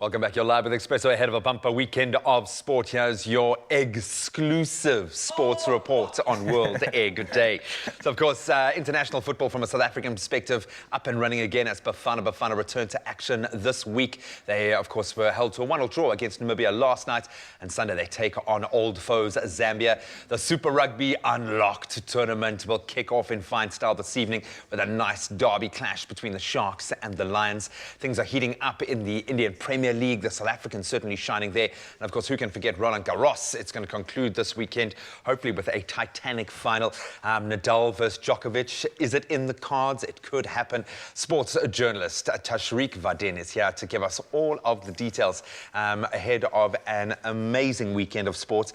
Welcome back. You're live with Expresso ahead of a bumper weekend of sport. Here's your exclusive sports report on World Egg Day. So, of course, international football from a South African perspective up and running again as Bafana returned to action this week. They, of course, were held to a 1-1 draw against Namibia last night. And Sunday they take on old foes Zambia. The Super Rugby Unlocked tournament will kick off in fine style this evening with a nice derby clash between the Sharks and the Lions. Things are heating up in the Indian Premier League. The South Africans certainly shining there. And of course, who can forget Roland Garros? It's going to conclude this weekend, hopefully with a titanic final. Nadal versus Djokovic. Is it in the cards? It could happen. Sports journalist Tashreeq Vardien is here to give us all of the details ahead of an amazing weekend of sports.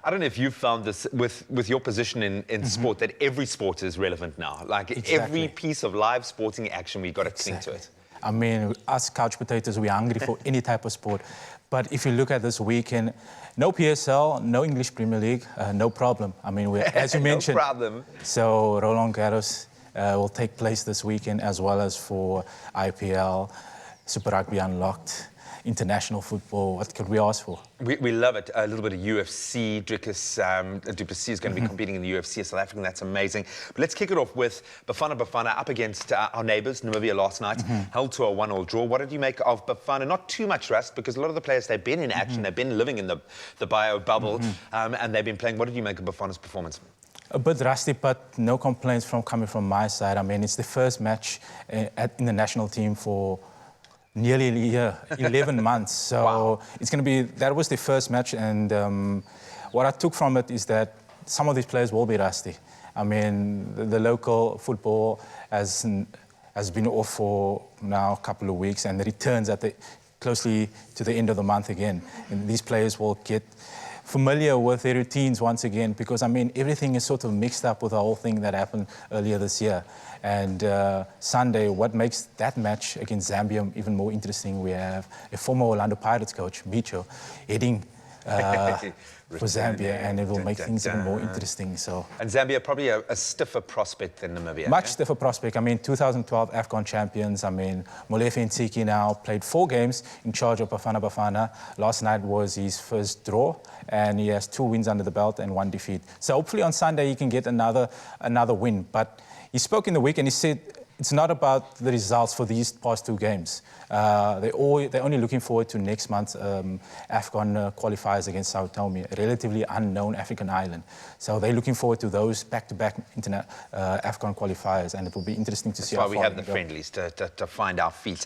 I don't know if you've found this with your position in sport, that every sport is relevant now. Like every piece of live sporting action, we've got to cling to it. I mean, us couch potatoes, we're hungry for any type of sport. But if you look at this weekend, no PSL, no English Premier League, no problem. I mean, as you mentioned, no problem. So Roland Garros will take place this weekend, as well as for IPL, Super Rugby Unlocked, international football. What could we ask for? We love it. A little bit of UFC. Du Plessis is going to be competing in the UFC, South African. That's amazing. But let's kick it off with Bafana up against our neighbours, Namibia, last night. Held to a 1-1 draw. What did you make of Bafana? Not too much rust, because a lot of the players, they've been in action. They've been living in the bio bubble, and they've been playing. What did you make of Bafana's performance? A bit rusty, but no complaints coming from my side. I mean, it's the first match in the national team for nearly a year, 11 months. So wow. It's going to be, that was the first match, and what I took from it is that some of these players will be rusty. I mean, the local football has been off for now a couple of weeks, and returns closely to the end of the month again. And these players will get familiar with their routines once again, because I mean everything is sort of mixed up with the whole thing that happened earlier this year. And Sunday, what makes that match against Zambia even more interesting, we have a former Orlando Pirates coach, Micho, heading for Zambia, and it will make things even more interesting. So. And Zambia probably a stiffer prospect than Namibia. Much stiffer prospect. I mean, 2012 AFCON champions. I mean, Molefe Ntsiki now played 4 games in charge of Bafana. Last night was his first draw, and he has 2 wins under the belt and 1 defeat. So hopefully on Sunday he can get another win. But he spoke in the week and he said it's not about the results for these past 2 games. They're only looking forward to next month's AFCON qualifiers against Sao Tome, a relatively unknown African island. So they're looking forward to those back-to-back AFCON qualifiers, and it will be interesting to see how far we have the friendlies to find our feet.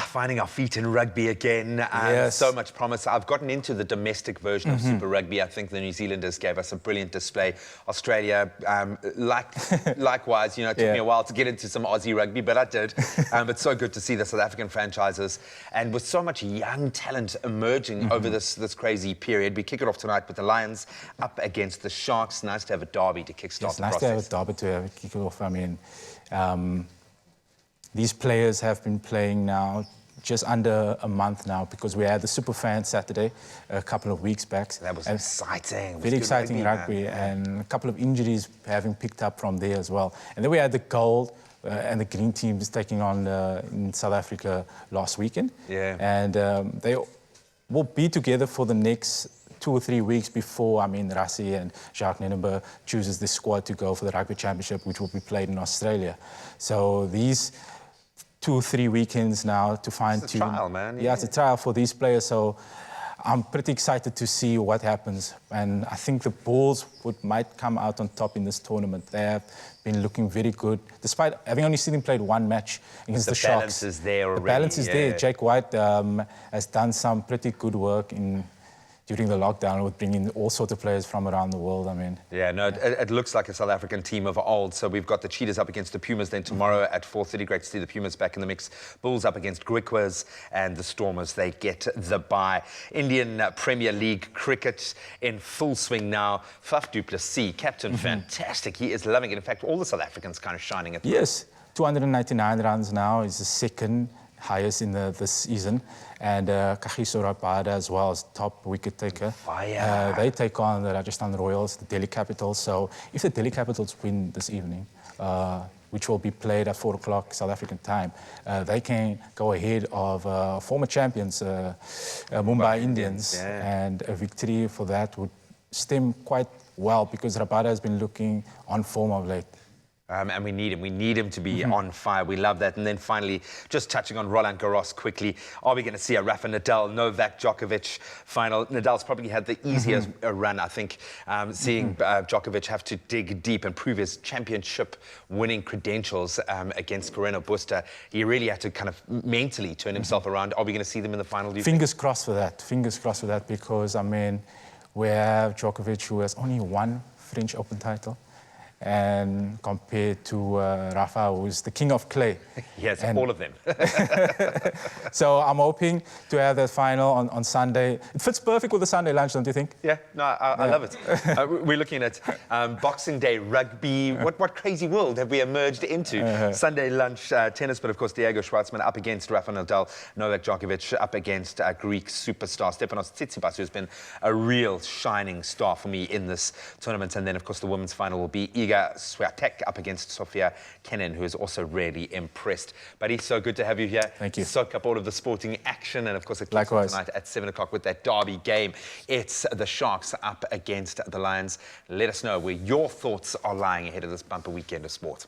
Finding our feet in rugby again. Yes. So much promise. I've gotten into the domestic version of Super Rugby. I think the New Zealanders gave us a brilliant display. Australia, likewise, you know, it took me a while to get into some Aussie rugby, but I did. But so good to see the South African franchises, and with so much young talent emerging over this crazy period. We kick it off tonight with the Lions up against the Sharks. Nice to have a derby to kickstart the process. Nice to have a derby to kick it off. I mean, these players have been playing now just under a month now, because we had the Superfan Saturday a couple of weeks back. That was exciting. Very exciting rugby, and a couple of injuries having picked up from there as well. And then we had the gold and the green teams taking on in South Africa last weekend. Yeah. And they will be together for the next 2 or 3 weeks before, I mean, Rassie and Jacques Nenenberg chooses the squad to go for the Rugby Championship, which will be played in Australia. So these 2 or 3 weekends now to find it's a trial, man. Yeah, it's a trial for these players. So I'm pretty excited to see what happens. And I think the Bulls might come out on top in this tournament. They have been looking very good, despite having only seen them played 1 match against the Sharks. The balance is there already. The balance is there. Jake White has done some pretty good work during the lockdown with bringing all sorts of players from around the world. I mean, yeah, no, it looks like a South African team of old. So we've got the Cheetahs up against the Pumas then tomorrow at 4:30. Great to see the Pumas back in the mix. Bulls up against Griquas, and the Stormers, they get the bye. Indian Premier League cricket in full swing now. Faf du Plessis, captain, fantastic. He is loving it. In fact, all the South Africans kind of shining at the moment. Yes, 299 runs now is the second highest in this season, and Kagiso Rabada as well as top wicket taker. They take on the Rajasthan Royals, the Delhi Capitals. So if the Delhi Capitals win this evening, which will be played at 4 o'clock South African time, they can go ahead of former champions, Mumbai Indians, and a victory for that would stem quite well because Rabada has been looking on form of late. And we need him. We need him to be on fire. We love that. And then finally, just touching on Roland Garros quickly, are we going to see a Rafa Nadal, Novak Djokovic final? Nadal's probably had the easiest run, I think. Seeing Djokovic have to dig deep and prove his championship-winning credentials against Carreño Busta, he really had to kind of mentally turn himself around. Are we going to see them in the final? Do you Fingers crossed for that. Fingers crossed for that because, I mean, we have Djokovic who has only one French Open title. And compared to Rafa, who's the king of clay. Yes, all of them. So I'm hoping to have that final on Sunday. It fits perfect with the Sunday lunch, don't you think? Yeah, no, I love it. We're looking at Boxing Day, rugby. What crazy world have we emerged into? Sunday lunch, tennis, but of course Diego Schwartzman up against Rafa Nadal, Novak Djokovic up against Greek superstar Stefanos Tsitsipas, who's been a real shining star for me in this tournament. And then, of course, the women's final will be Iga Swiatek up against Sofia Kenin, who is also really impressed. Buddy, so good to have you here. Thank you. Soak up all of the sporting action, and of course it kicks Likewise. off tonight at 7 o'clock with that derby game. It's the Sharks up against the Lions. Let us know where your thoughts are lying ahead of this bumper weekend of sport.